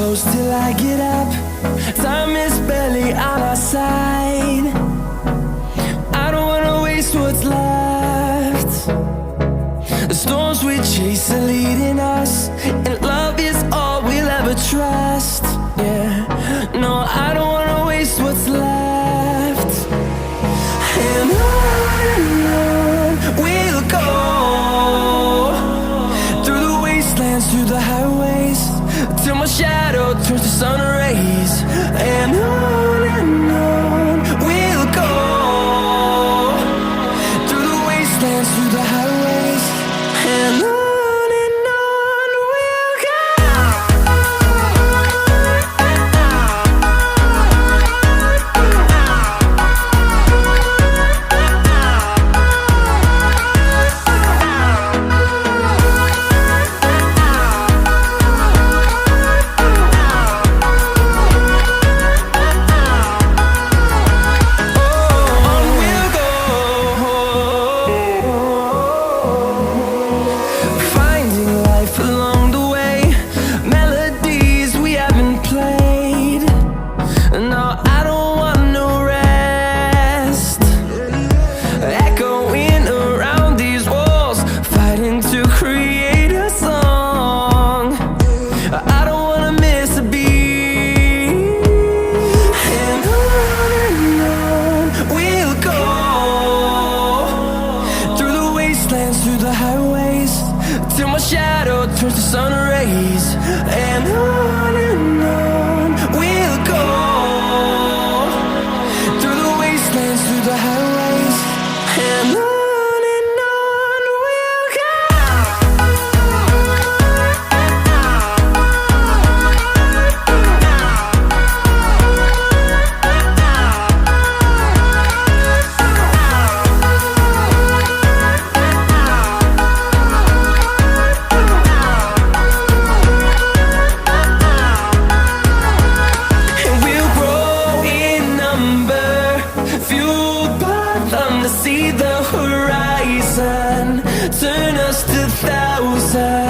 close till I get up. Time is barely on our side. I don't wanna waste what's left. The storms we chase are leading us, and love is all we'll ever trust. Yeah, no, I don't wanna waste what's left. And on we'll go, through the wastelands, through the highways, till my shadow turns to sun rays. And on we'll go, through the wastelands, through the highways, and on we'll go. Through the highways, till my shadow turns to sun rays. And on we'll go, through the wastelands, through the highways, and on we'll go. See the horizon, turn us to thousands.